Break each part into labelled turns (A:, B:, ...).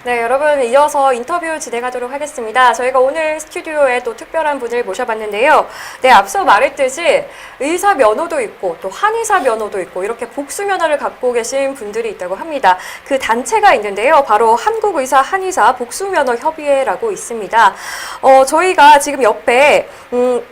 A: 네, 여러분 이어서 인터뷰 진행하도록 하겠습니다. 저희가 오늘 스튜디오에 또 특별한 분을 모셔봤는데요. 네, 앞서 말했듯이 의사 면허도 있고 또 한의사 면허도 있고 이렇게 복수 면허를 갖고 계신 분들이 있다고 합니다. 그 단체가 있는데요. 바로 한국의사 한의사 복수면허협의회라고 있습니다. 저희가 지금 옆에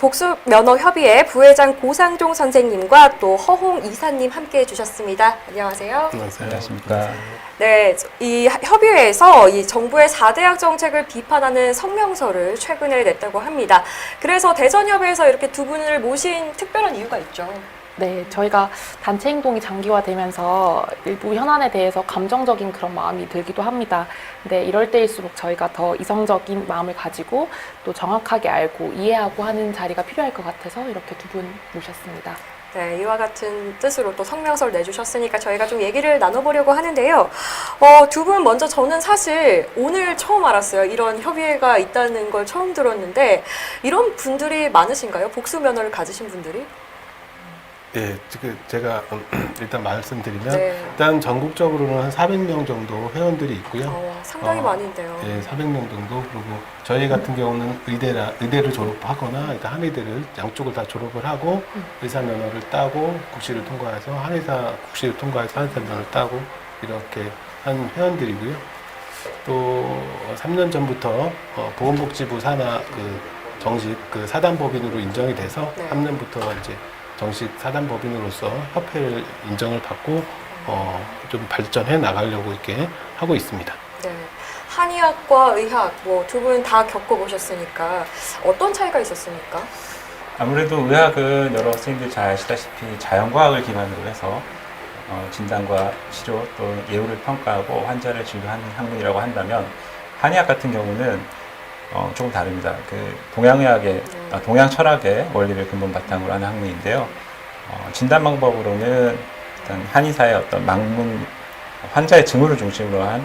A: 복수면허협의회 부회장 고상종 선생님과 또 허홍 이사님 함께 해주셨습니다. 안녕하세요.
B: 안녕하십니까.
A: 네, 이 협의회에서 이 정부의 4대학 정책을 비판하는 성명서를 최근에 냈다고 합니다. 그래서 대전협의회에서 이렇게 두 분을 모신 특별한 이유가 있죠.
C: 네, 저희가 단체 행동이 장기화되면서 일부 현안에 대해서 감정적인 그런 마음이 들기도 합니다. 근데 이럴 때일수록 저희가 더 이성적인 마음을 가지고 또 정확하게 알고 이해하고 하는 자리가 필요할 것 같아서 이렇게 두 분 모셨습니다.
A: 네, 이와 같은 뜻으로 또 성명서를 내주셨으니까 저희가 좀 얘기를 나눠보려고 하는데요. 두 분 먼저 저는 사실 오늘 처음 알았어요. 이런 협의회가 있다는 걸 처음 들었는데 이런 분들이 많으신가요? 복수 면허를 가지신 분들이?
B: 예, 제가 일단 말씀드리면
A: 네.
B: 일단 전국적으로는 한 400명 정도 회원들이 있고요.
A: 상당히 많은데요.
B: 예, 400명 정도. 그리고 저희 같은 경우는 의대를 졸업하거나 일단 한의대를 양쪽을 다 졸업을 하고 의사 면허를 따고 국시를 통과해서 한의사 국시를 통과해서 한의사 면허를 따고 이렇게 한 회원들이고요. 또 3년 전부터 보건복지부 산하 정식 사단법인으로 인정이 돼서
A: 네.
B: 3년부터 이제 정식 사단법인으로서 협회를 인정을 받고 좀 발전해 나가려고 이렇게 하고 있습니다.
A: 네. 한의학과 의학 두 분 다 겪어보셨으니까 어떤 차이가 있었습니까?
D: 아무래도 의학은 여러 선생님들이 잘 아시다시피 자연과학을 기반으로 해서 진단과 치료 또 예후를 평가하고 환자를 진료하는 학문이라고 한다면 한의학 같은 경우는 조금 다릅니다. 동양의학의 동양 철학의 원리를 근본 바탕으로 하는 학문인데요. 진단 방법으로는 일단 한의사의 어떤 환자의 증후를 중심으로 한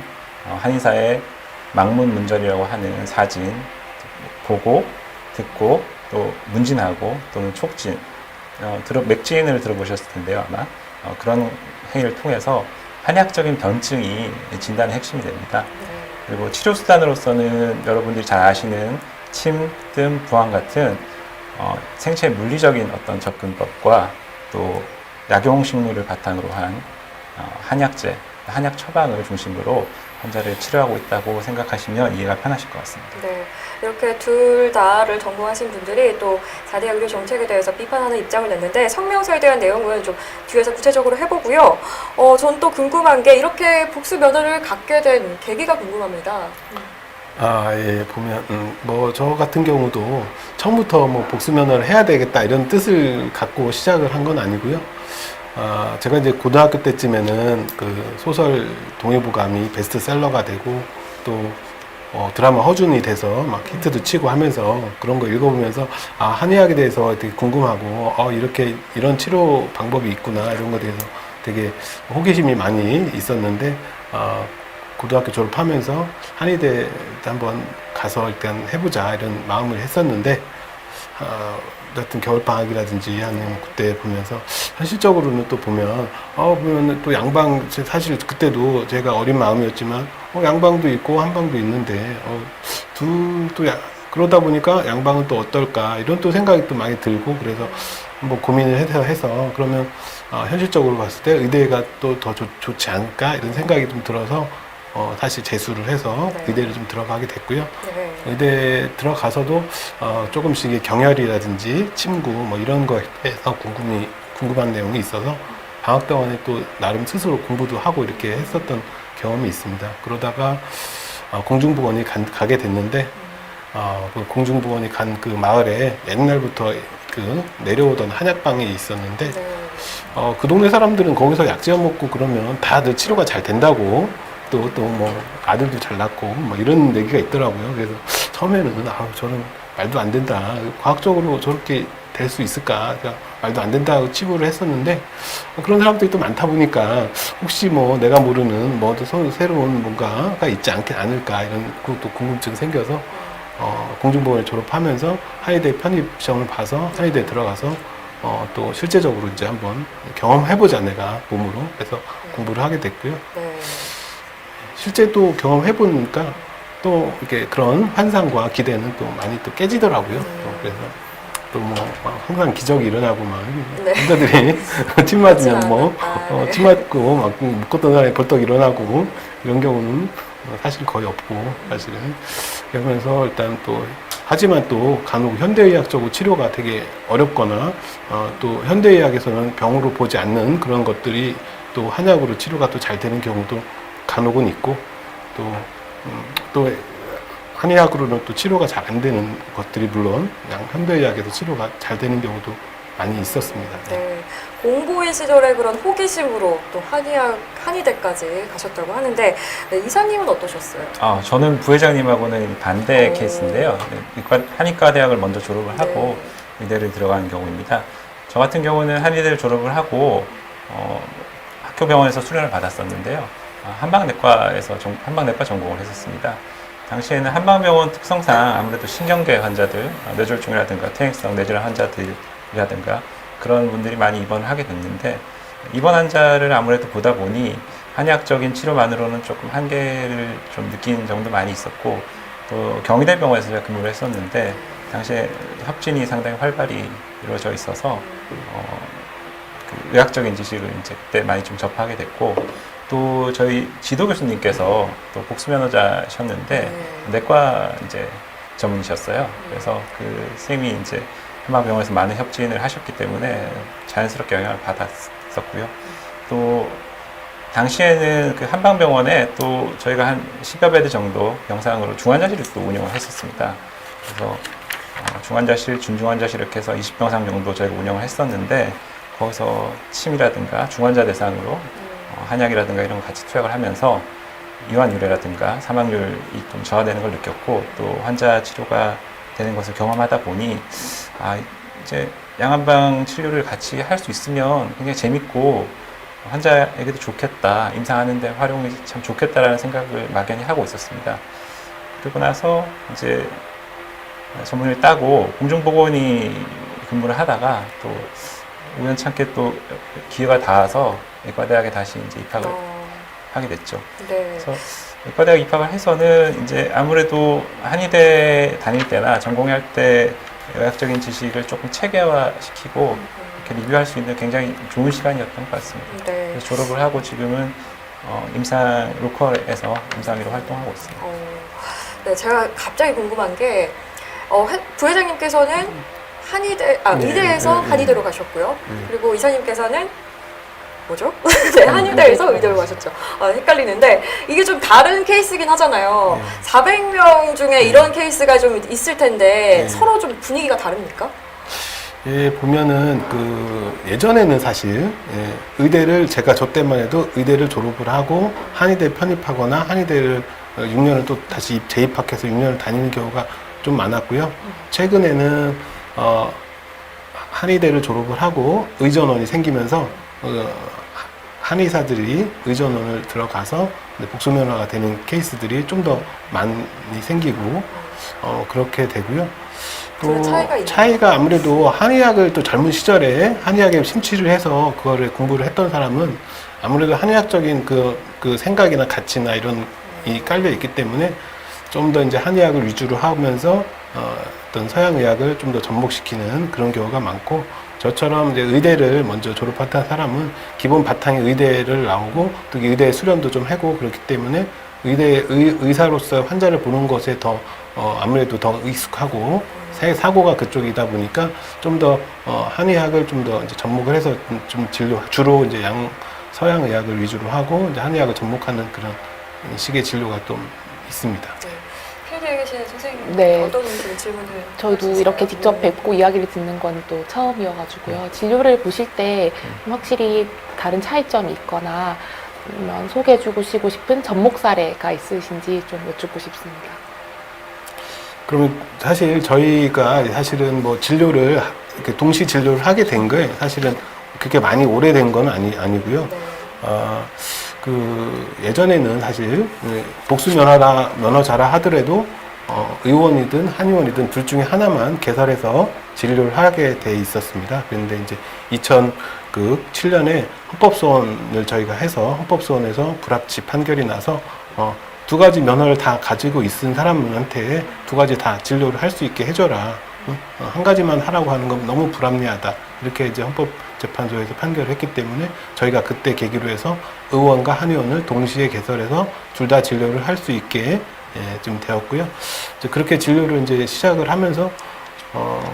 D: 한의사의 막문 문절이라고 하는 사진, 보고, 듣고, 또 문진하고 또는 촉진, 맥진을 들어보셨을 텐데요, 아마 그런 행위를 통해서 한의학적인 변증이 진단의 핵심이 됩니다. 그리고 치료 수단으로서는 여러분들이 잘 아시는 침, 뜸, 부항 같은 생체 물리적인 어떤 접근법과 또 약용식물을 바탕으로 한 한약제, 한약 처방을 중심으로 환자를 치료하고 있다고 생각하시면 이해가 편하실 것 같습니다.
A: 네, 이렇게 둘 다를 전공하신 분들이 또 4대 의료 정책에 대해서 비판하는 입장을 냈는데 성명서에 대한 내용은 좀 뒤에서 구체적으로 해보고요. 전 또 궁금한 게 이렇게 복수 면허를 갖게 된 계기가 궁금합니다.
B: 예, 보면, 저 같은 경우도 처음부터 복수 면허를 해야 되겠다 이런 뜻을 갖고 시작을 한 건 아니고요. 제가 이제 고등학교 때쯤에는 소설 동해부감이 베스트셀러가 되고 또 드라마 허준이 돼서 막 히트도 치고 하면서 그런 거 읽어보면서 한의학에 대해서 되게 궁금하고 이런 치료 방법이 있구나 이런 거에 대해서 되게 호기심이 많이 있었는데 고등학교 졸업하면서 한의대 한번 가서 일단 해보자 이런 마음을 했었는데 같은 겨울방학이라든지 아니면 그때 보면서 현실적으로는 또 보면 또 양방 사실 그때도 제가 어린 마음이었지만 양방도 있고 한방도 있는데 그러다 보니까 양방은 또 어떨까 이런 또 생각이 또 많이 들고 그래서 한번 고민을 해서 그러면 현실적으로 봤을 때 의대가 또 더 좋지 않을까 이런 생각이 좀 들어서 다시 재수를 해서
A: 네.
B: 의대를 좀 들어가게 됐고요.
A: 네.
B: 의대 들어가서도 조금씩의 경혈이라든지 침구 이런 거에 대해서 궁금한 내용이 있어서 방학동안에 또 나름 스스로 공부도 하고 이렇게 했었던 경험이 있습니다. 그러다가 공중보건이 가게 됐는데 그 공중보건이 간 그 마을에 옛날부터 내려오던 한약방이 있었는데
A: 네.
B: 그 동네 사람들은 거기서 약지어 먹고 그러면 다들 치료가 잘 된다고 또 아들도 잘 낳고 이런 얘기가 있더라고요. 그래서 처음에는 저는 말도 안 된다. 과학적으로 저렇게 될 수 있을까? 그러니까 말도 안 된다고 치부를 했었는데 그런 사람들이 또 많다 보니까 혹시 내가 모르는 또 새로운 뭔가가 있지 않을까 이런 또 궁금증이 생겨서 공중보건을 졸업하면서 한의대 편입 시험을 봐서 한의대 들어가서 또 실제적으로 이제 한번 경험해보자 내가 몸으로. 그래서 공부를 하게 됐고요.
A: 네.
B: 실제 또 경험해 보니까 또 이렇게 그런 환상과 기대는 또 많이 또 깨지더라고요. 또 그래서 또 뭐 항상 기적이 일어나고 막
A: 네.
B: 환자들이 팀 맞으면 뭐
A: 아, 네.
B: 팀 맞고 막 묶었던 사람이 벌떡 일어나고 이런 경우는 사실 거의 없고 사실은 그러면서 일단 또 하지만 또 간혹 현대의학적으로 치료가 되게 어렵거나 또 현대의학에서는 병으로 보지 않는 그런 것들이 또 한약으로 치료가 또 잘 되는 경우도 간혹은 있고 또 한의학으로는 또 치료가 잘 안 되는 것들이 물론 현대의학에서 치료가 잘 되는 경우도 많이 있었습니다.
A: 네. 공보인 시절에 그런 호기심으로 또 한의대까지 가셨다고 하는데 네, 이사님은 어떠셨어요?
D: 저는 부회장님하고는 반대
A: 오.
D: 케이스인데요. 네, 한의과 대학을 먼저 졸업을
A: 네.
D: 하고 의대를 들어가는 경우입니다. 저 같은 경우는 한의대를 졸업을 하고 학교 병원에서 수련을 받았었는데요. 한방내과 전공을 했었습니다. 당시에는 한방병원 특성상 아무래도 신경계 환자들, 뇌졸중이라든가 퇴행성 뇌질환 환자들이라든가 그런 분들이 많이 입원을 하게 됐는데 입원 환자를 아무래도 보다 보니 한의학적인 치료만으로는 조금 한계를 좀 느낀 정도 많이 있었고 또 경희대병원에서 제가 근무를 했었는데 당시에 협진이 상당히 활발히 이루어져 있어서 그 의학적인 지식을 이제 그때 많이 좀 접하게 됐고 또 저희 지도 교수님께서 또 복수면허자셨는데 내과 이제 전문이셨어요. 그래서 그 선생님이 이제 한방병원에서 많은 협진을 하셨기 때문에 자연스럽게 영향을 받았었고요. 또 당시에는 그 한방병원에 또 저희가 한 10여 베드 정도 병상으로 중환자실을 또 운영을 했었습니다. 그래서 중환자실, 준중환자실 이렇게 해서 20병상 정도 저희가 운영을 했었는데 거기서 침이라든가 중환자 대상으로 한약이라든가 이런 거 같이 투약을 하면서 이완율이라든가 사망률이 좀 저하되는 걸 느꼈고 또 환자 치료가 되는 것을 경험하다 보니 이제 양한방 치료를 같이 할 수 있으면 굉장히 재밌고 환자에게도 좋겠다, 임상하는데 활용이 참 좋겠다라는 생각을 막연히 하고 있었습니다. 그리고 나서 이제 전문의를 따고 공중보건의 근무를 하다가 또 우연찮게 또 기회가 닿아서 의과대학에 다시 이제 입학을 하게 됐죠.
A: 네.
D: 그래서 의과대학 입학을 해서는 이제 아무래도 한의대 다닐 때나 전공할 때 의학적인 지식을 조금 체계화시키고 이렇게 리뷰할 수 있는 굉장히 좋은 시간이었던 것 같습니다.
A: 네.
D: 그래서 졸업을 하고 지금은 임상 로컬에서 임상의로 활동하고 있습니다.
A: 네, 제가 갑자기 궁금한 게 부회장님께서는 의대에서 한의대로 가셨고요. 그리고 이사님께서는 뭐죠? 네, 한의대에서 의대로 가셨죠. 헷갈리는데 이게 좀 다른 케이스긴 하잖아요. 400명 중에 이런 케이스가 좀 있을 텐데 서로 좀 분위기가 다릅니까?
B: 예, 보면은 예전에는 사실 의대를 제가 저 때만 해도 의대를 졸업을 하고 한의대 편입하거나 한의대를 6년을 또 다시 재입학해서 6년을 다니는 경우가 좀 많았고요. 최근에는 한의대를 졸업을 하고 의전원이 생기면서 한의사들이 의전원을 들어가서 복수면허가 되는 케이스들이 좀 더 많이 생기고 그렇게 되고요.
A: 그런 차이가 있나요?
B: 차이가 아무래도 한의학을 또 젊은 시절에 한의학에 심취를 해서 그거를 공부를 했던 사람은 아무래도 한의학적인 그 생각이나 가치나 이런 이 깔려 있기 때문에 좀 더 이제 한의학을 위주로 하면서 어떤 서양의학을 좀 더 접목시키는 그런 경우가 많고 저처럼 이제 의대를 먼저 졸업했던 사람은 기본 바탕에 의대를 나오고 또 의대 수련도 좀 하고 그렇기 때문에 의사로서 환자를 보는 것에 더 아무래도 더 익숙하고 사고가 그쪽이다 보니까 좀 더 한의학을 좀 더 이제 접목을 해서 좀 주로 이제 서양 의학을 위주로 하고 이제 한의학을 접목하는 그런 식의 진료가 좀 있습니다.
A: 네. 필드에 계신 선생님
C: 네.
A: 어떤 좀 질문을
C: 저희도
A: 하셨어요?
C: 이렇게 직접 뵙고 이야기를 듣는 건 또 처음이어가지고요. 진료를 보실 때 확실히 다른 차이점이 있거나 아니면 소개해주고 싶은 접목 사례가 있으신지 좀 여쭙고 싶습니다.
B: 그러면 사실 저희가 사실은 뭐 진료를 이렇게 동시 진료를 하게 된 거에 사실은 그렇게 많이 오래된 건 아니고요.
A: 네.
B: 예전에는 사실 복수면허자라 하더라도 의원이든 한의원이든 둘 중에 하나만 개설해서 진료를 하게 돼 있었습니다. 그런데 이제 2007년에 헌법소원을 저희가 해서 헌법소원에서 불합치 판결이 나서 두 가지 면허를 다 가지고 있은 사람한테 두 가지 다 진료를 할 수 있게 해줘라. 한 가지만 하라고 하는 건 너무 불합리하다. 이렇게 이제 헌법재판소에서 판결을 했기 때문에 저희가 그때 계기로 해서 의원과 한의원을 동시에 개설해서 둘 다 진료를 할 수 있게 좀 되었고요. 이제 그렇게 진료를 이제 시작을 하면서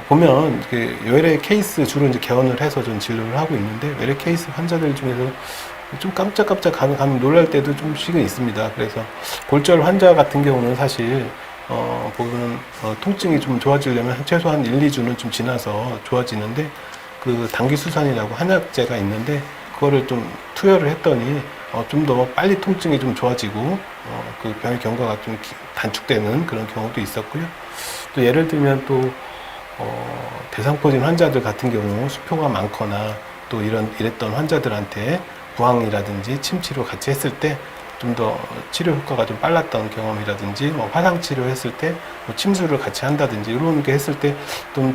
B: 보면 외래 케이스 주로 이제 개원을 해서 좀 진료를 하고 있는데 외래 케이스 환자들 중에서 좀 깜짝깜짝 가면 놀랄 때도 좀씩은 있습니다. 그래서 골절 환자 같은 경우는 사실 보면 통증이 좀 좋아지려면 최소한 1, 2주는 좀 지나서 좋아지는데 그 당기수산이라고 한약제가 있는데 그거를 좀 투여를 했더니 좀 더 빨리 통증이 좀 좋아지고 그 병의 경과가 좀 단축되는 그런 경우도 있었고요. 또 예를 들면 또 대상포진 환자들 같은 경우 수표가 많거나 또 이랬던 환자들한테 부항이라든지 침치료 같이 했을 때 좀 더 치료 효과가 좀 빨랐던 경험이라든지 화상 치료했을 때 침수를 같이 한다든지 이런 게 했을 때 좀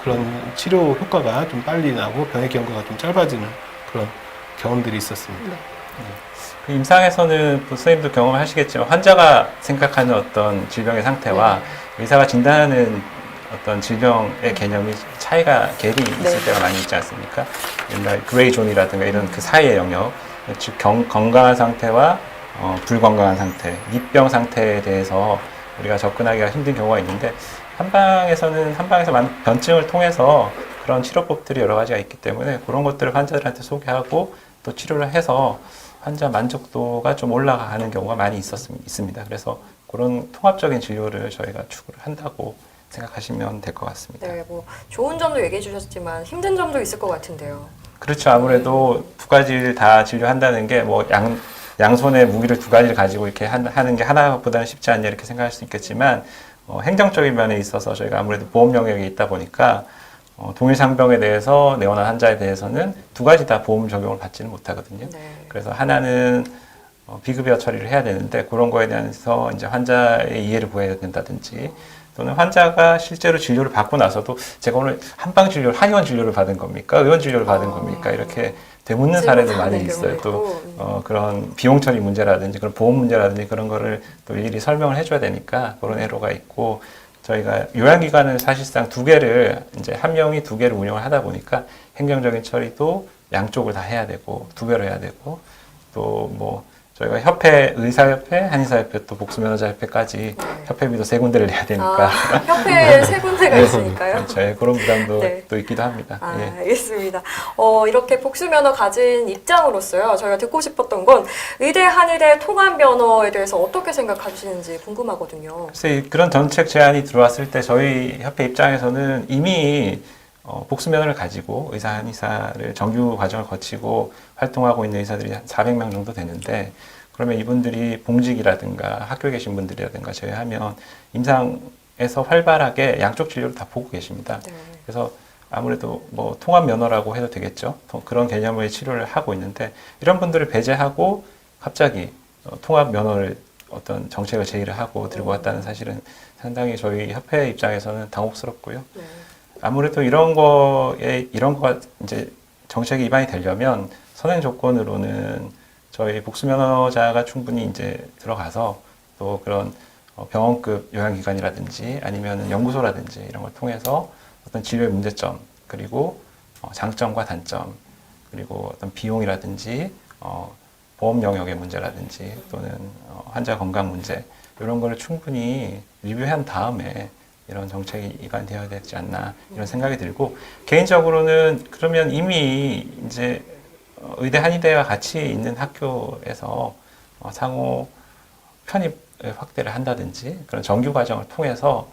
B: 그런 치료 효과가 좀 빨리 나고 병의 경과가 좀 짧아지는 그런 경험들이 있었습니다.
D: 그 임상에서는 선생님도 경험을 하시겠지만 환자가 생각하는 어떤 질병의 상태와 의사가 진단하는 어떤 질병의 개념이 차이가 갭이 있을 때가 많이 있지 않습니까? 옛날 그레이 존이라든가 이런 그 사이의 영역, 즉 건강한 상태와 불건강한 상태, 입병 상태에 대해서 우리가 접근하기가 힘든 경우가 있는데 한방에서 많은 변증을 통해서 그런 치료법들이 여러 가지가 있기 때문에 그런 것들을 환자들한테 소개하고 또 치료를 해서 환자 만족도가 좀 올라가는 경우가 많이 있습니다. 그래서 그런 통합적인 진료를 저희가 추구를 한다고 생각하시면 될 것 같습니다.
A: 네, 뭐 좋은 점도 얘기해 주셨지만 힘든 점도 있을 것 같은데요.
D: 그렇죠. 아무래도 두 가지를 다 진료한다는 게 뭐 양손에 무기를 두 가지를 가지고 이렇게 하는 게 하나보다는 쉽지 않냐 이렇게 생각할 수 있겠지만 행정적인 면에 있어서 저희가 아무래도 보험 영역에 있다 보니까 동일 상병에 대해서 내원한 환자에 대해서는 두 가지 다 보험 적용을 받지는 못하거든요.
A: 네.
D: 그래서 하나는 비급여 처리를 해야 되는데 그런 거에 대해서 이제 환자의 이해를 보여야 된다든지 또는 환자가 실제로 진료를 받고 나서도 제가 오늘 한방 진료를 한의원 진료를 받은 겁니까? 의원 진료를 받은 겁니까? 이렇게 되묻는 사례도 많이 있어요. 또 그런 비용 처리 문제라든지 그런 보험 문제라든지 그런 거를 또 일일이 설명을 해줘야 되니까 그런 애로가 있고 저희가 요양기관을 사실상 두 개를 이제 한 명이 두 개를 운영을 하다 보니까 행정적인 처리도 양쪽을 다 해야 되고 두 개로 해야 되고 또 뭐 저희가 협회, 의사협회, 한의사협회 또 복수면허자협회까지 협회비도 세 군데를 내야 되니까
A: 협회에 세 군데가 있으니까요.
D: 그렇죠. 예, 그런 부담도
A: 네.
D: 또 있기도 합니다. 예.
A: 알겠습니다. 이렇게 복수면허 가진 입장으로서요. 저희가 듣고 싶었던 건 의대, 한의대 통합면허에 대해서 어떻게 생각하시는지 궁금하거든요.
D: 글쎄 그런 정책 제안이 들어왔을 때 저희 협회 입장에서는 이미 복수면허를 가지고 의사, 한의사를 정규 과정을 거치고 활동하고 있는 의사들이 한 400명 정도 되는데 그러면 이분들이 봉직이라든가 학교에 계신 분들이라든가 제외하면 임상에서 활발하게 양쪽 진료를 다 보고 계십니다.
A: 네.
D: 그래서 아무래도 뭐 통합면허라고 해도 되겠죠. 그런 개념의 치료를 하고 있는데 이런 분들을 배제하고 갑자기 통합면허를 어떤 정책을 제의를 하고 들고 왔다는 사실은 상당히 저희 협회 입장에서는 당혹스럽고요.
A: 네.
D: 아무래도 이런 거가 이제 정책이 입안이 되려면 선행 조건으로는 저희 복수면허자가 충분히 이제 들어가서 또 그런 병원급 요양기관이라든지 아니면 연구소라든지 이런 걸 통해서 어떤 진료의 문제점 그리고 장점과 단점 그리고 어떤 비용이라든지 보험 영역의 문제라든지 또는 환자 건강 문제 이런 거를 충분히 리뷰한 다음에 이런 정책이 입안되어야 되지 않나 이런 생각이 들고 개인적으로는 그러면 이미 이제 의대 한의대와 같이 있는 학교에서 상호 편입 확대를 한다든지 그런 정규 과정을 통해서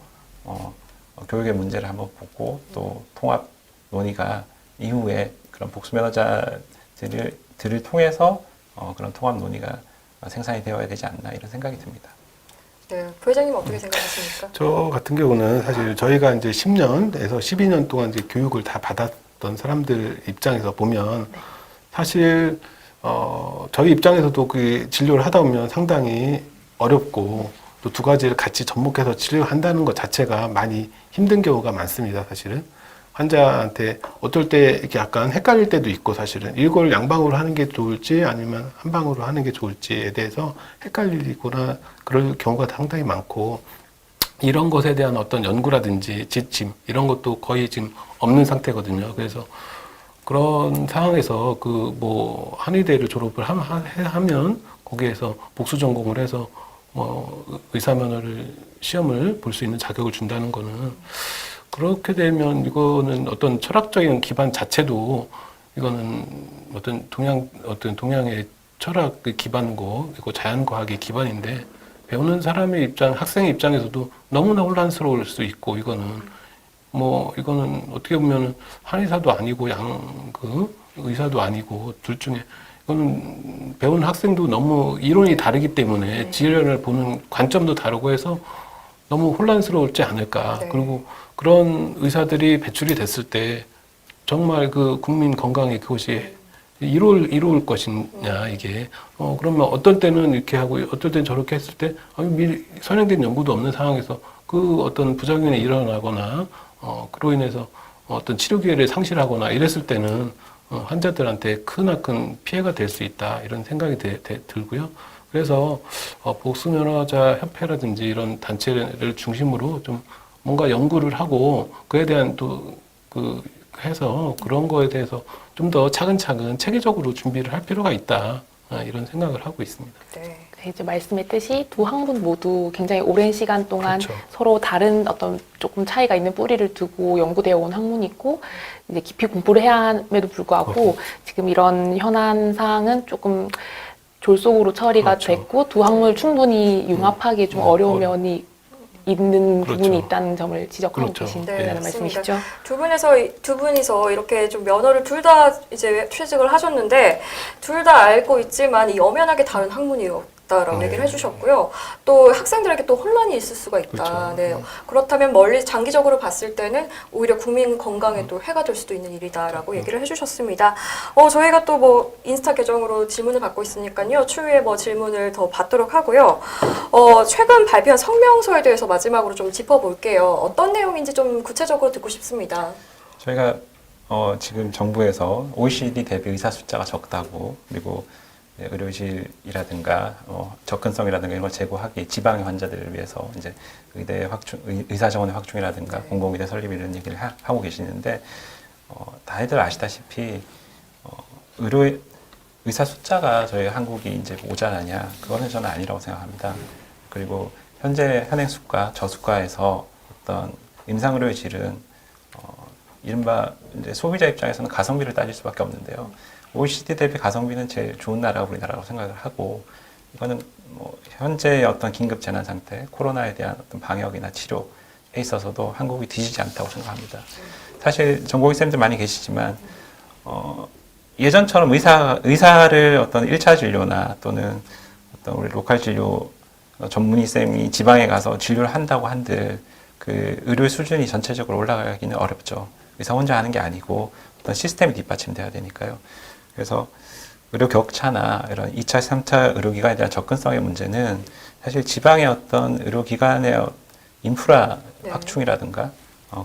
D: 교육의 문제를 한번 보고 또 통합 논의가 이후에 그런 복수면허자들을 통해서 그런 통합 논의가 생산이 되어야 되지 않나 이런 생각이 듭니다.
A: 네, 부회장님 어떻게 생각하십니까?
B: 저 같은 경우는 사실 저희가 이제 10년에서 12년 동안 이제 교육을 다 받았던 사람들 입장에서 보면 사실 저희 입장에서도 그 진료를 하다 보면 상당히 어렵고 또 두 가지를 같이 접목해서 치료한다는 것 자체가 많이 힘든 경우가 많습니다, 사실은. 환자한테 어떨 때 이렇게 약간 헷갈릴 때도 있고 사실은 이걸 양방으로 하는 게 좋을지 아니면 한 방으로 하는 게 좋을지에 대해서 헷갈리거나 그럴 경우가 상당히 많고 이런 것에 대한 어떤 연구라든지 지침 이런 것도 거의 지금 없는 상태거든요. 그래서 그런 상황에서 그 뭐 한의대를 졸업을 하면 거기에서 복수 전공을 해서 의사 면허를 시험을 볼 수 있는 자격을 준다는 거는 그렇게 되면 이거는 어떤 철학적인 기반 자체도 이거는 어떤 동양의 철학 기반고 그리고 자연과학의 기반인데 배우는 사람의 학생의 입장에서도 너무나 혼란스러울 수 있고 이거는 어떻게 보면 한의사도 아니고 의사도 아니고 둘 중에 이거는 배우는 학생도 너무 이론이 다르기 때문에 질환을 보는 관점도 다르고 해서 너무 혼란스러울지 않을까.
A: 네.
B: 그리고 그런 의사들이 배출이 됐을 때 정말 그 국민 건강에 그것이 이로울 것이냐 이게 그러면 어떤 때는 이렇게 하고 어떨 때는 저렇게 했을 때 미리 선행된 연구도 없는 상황에서 그 어떤 부작용이 일어나거나 그로 인해서 어떤 치료 기회를 상실하거나 이랬을 때는 환자들한테 크나큰 피해가 될 수 있다 이런 생각이 들고요. 그래서 복수면허자 협회라든지 이런 단체를 중심으로 좀 뭔가 연구를 하고 그에 대한 해서 그런 거에 대해서 좀 더 차근차근 체계적으로 준비를 할 필요가 있다 이런 생각을 하고 있습니다.
A: 네.
C: 이제 말씀했듯이 두 학문 모두 굉장히 오랜 시간 동안
B: 그렇죠.
C: 서로 다른 어떤 조금 차이가 있는 뿌리를 두고 연구되어 온 학문이 있고 이제 깊이 공부를 해야 함에도 불구하고 지금 이런 현안상은 조금 졸속으로 처리가
B: 그렇죠.
C: 됐고 두 학문을 충분히 융합하기 좀 어려운 면이 있는
B: 그렇죠.
C: 부분이 있다는 점을 지적하고
B: 그렇죠.
C: 계신다는
A: 네,
C: 말씀이시죠?
A: 두 분이서 이렇게 좀 면허를 둘 다 이제 취직을 하셨는데 둘 다 알고 있지만 이 엄연하게 다른 학문이었다라고
B: 네.
A: 얘기를 해주셨고요. 또 학생들에게 또 혼란이 있을 수가 있다.
B: 그렇죠.
A: 네. 그렇다면 멀리 장기적으로 봤을 때는 오히려 국민 건강에 또 해가 될 수도 있는 일이다라고 얘기를 해주셨습니다. 저희가 또 뭐 인스타 계정으로 질문을 받고 있으니까요. 추후에 뭐 질문을 더 받도록 하고요. 최근 발표한 성명서에 대해서 마지막으로 좀 짚어볼게요. 어떤 내용인지 좀 구체적으로 듣고 싶습니다.
D: 저희가 지금 정부에서 OECD 대비 의사 숫자가 적다고 그리고 의료실이라든가 접근성이라든가 이런 걸 제고하기 지방의 환자들을 위해서 이제 의대 확충, 의사 정원의 확충이라든가
A: 네.
D: 공공의대 설립 이런 얘기를 하고 계시는데 다들 아시다시피 의사 숫자가 저희 한국이 이제 모자라냐 그거는 저는 아니라고 생각합니다. 그리고 현재 현행 수가 저수가에서 어떤 임상의료의 질은 이른바 이제 소비자 입장에서는 가성비를 따질 수밖에 없는데요. OECD 대비 가성비는 제일 좋은 나라가 우리나라라고 생각을 하고 이거는 뭐 현재의 어떤 긴급 재난 상태, 코로나에 대한 어떤 방역이나 치료에 있어서도 한국이 뒤지지 않다고 생각합니다. 사실 전공의 쌤들 많이 계시지만 예전처럼 의사를 어떤 1차 진료나 또는 어떤 우리 로컬 진료 전문의 쌤이 지방에 가서 진료를 한다고 한들 그 의료 수준이 전체적으로 올라가기는 어렵죠. 의사 혼자 하는 게 아니고 어떤 시스템이 뒷받침돼야 되니까요. 그래서 의료 격차나 이런 2차, 3차 의료기관에 대한 접근성의 문제는 사실 지방의 어떤 의료기관의 인프라
A: 네.
D: 확충이라든가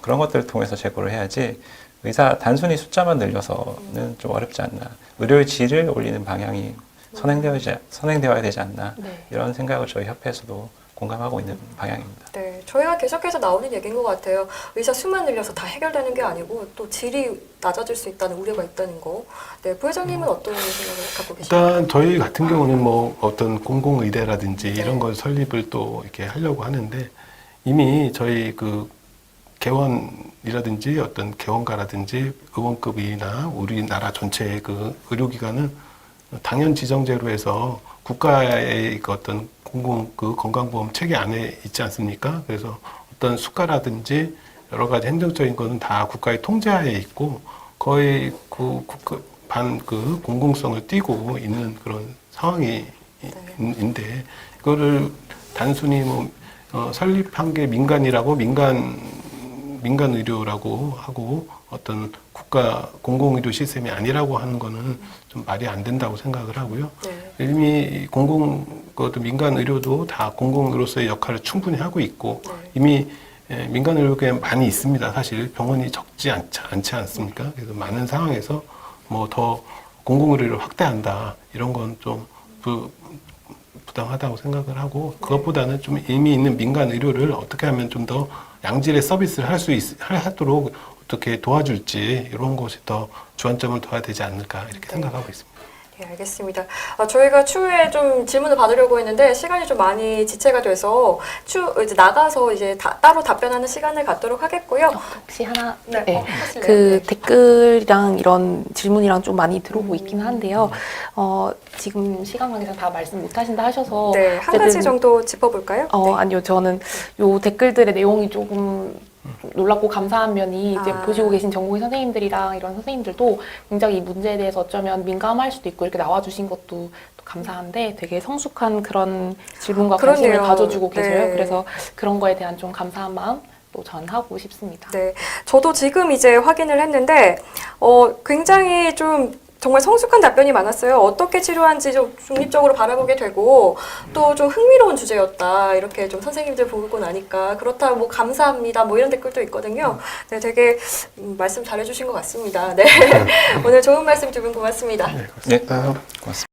D: 그런 것들을 통해서 제고를 해야지 의사 단순히 숫자만 늘려서는 좀 어렵지 않나. 의료의 질을 올리는 방향이 선행되어야 되지 않나.
C: 네.
D: 이런 생각을 저희 협회에서도 공감하고 있는 방향입니다.
A: 네, 저희가 계속해서 나오는 얘기인 것 같아요. 의사 수만 늘려서 다 해결되는 게 아니고 또 질이 낮아질 수 있다는 우려가 있다는 거. 네, 부회장님은 어떤 생각을 갖고 계신가요?
B: 일단 저희 같은 경우는 뭐 어떤 공공의대라든지
A: 네.
B: 이런 걸 설립을 또 이렇게 하려고 하는데 이미 저희 그 개원이라든지 어떤 개원가라든지 의원급이나 우리나라 전체의 그 의료기관은 당연 지정제로 해서 국가의 그 어떤 공공 그 건강보험 체계 안에 있지 않습니까? 그래서 어떤 수가라든지 여러 가지 행정적인 거는 다 국가의 통제하에 있고 거의 그 공공성을 띠고 있는 그런 상황인데 이거를 단순히 설립한 게 민간이라고 민간 의료라고 하고 어떤 국가 공공의료 시스템이 아니라고 하는 거는 좀 말이 안 된다고 생각을 하고요.
A: 네.
B: 이미 민간 의료도 다 공공의료서의 역할을 충분히 하고 있고
A: 네.
B: 이미 예, 민간 의료계에 많이 있습니다. 사실 병원이 적지 않지 않습니까? 그래서 많은 상황에서 뭐 더 공공의료를 확대한다 이런 건 좀 부당하다고 생각을 하고 그것보다는 좀 의미 있는 민간 의료를 어떻게 하면 좀 더 양질의 서비스를 하도록 어떻게 도와줄지 이런 것이 더 주안점을 둬야 되지 않을까 이렇게 생각하고 있습니다.
A: 네, 알겠습니다. 저희가 추후에 좀 질문을 받으려고 했는데 시간이 좀 많이 지체가 돼서 이제 나가서 이제 따로 답변하는 시간을 갖도록 하겠고요.
C: 혹시 하나
A: 네.
C: 네.
A: 하실래요?
C: 그
A: 네.
C: 댓글이랑 이런 질문이랑 좀 많이 들어오고 있긴 한데요. 지금 시간 관계상 다 말씀 못 하신다 하셔서
A: 네, 한 가지
C: 어쨌든
A: 정도 짚어볼까요? 네.
C: 아니요. 저는 요 댓글들의 내용이 조금 놀랍고 감사한 면이 이제 보시고 계신 전공의 선생님들이랑 이런 선생님들도 굉장히 이 문제에 대해서 어쩌면 민감할 수도 있고 이렇게 나와주신 것도 또 감사한데 되게 성숙한 그런 질문과 관심을
A: 그러네요.
C: 가져주고 계세요.
A: 네.
C: 그래서 그런 거에 대한 좀 감사한 마음 또 전하고 싶습니다.
A: 네, 저도 지금 이제 확인을 했는데 굉장히 좀 정말 성숙한 답변이 많았어요. 어떻게 치료하는지 좀 중립적으로 바라보게 되고 또 좀 흥미로운 주제였다. 이렇게 좀 선생님들 보고 나니까 그렇다 뭐 감사합니다. 뭐 이런 댓글도 있거든요. 네, 되게 말씀 잘해주신 것 같습니다. 네, 오늘 좋은 말씀 두 분 고맙습니다.
B: 네, 고맙습니다.
D: 고맙습니다.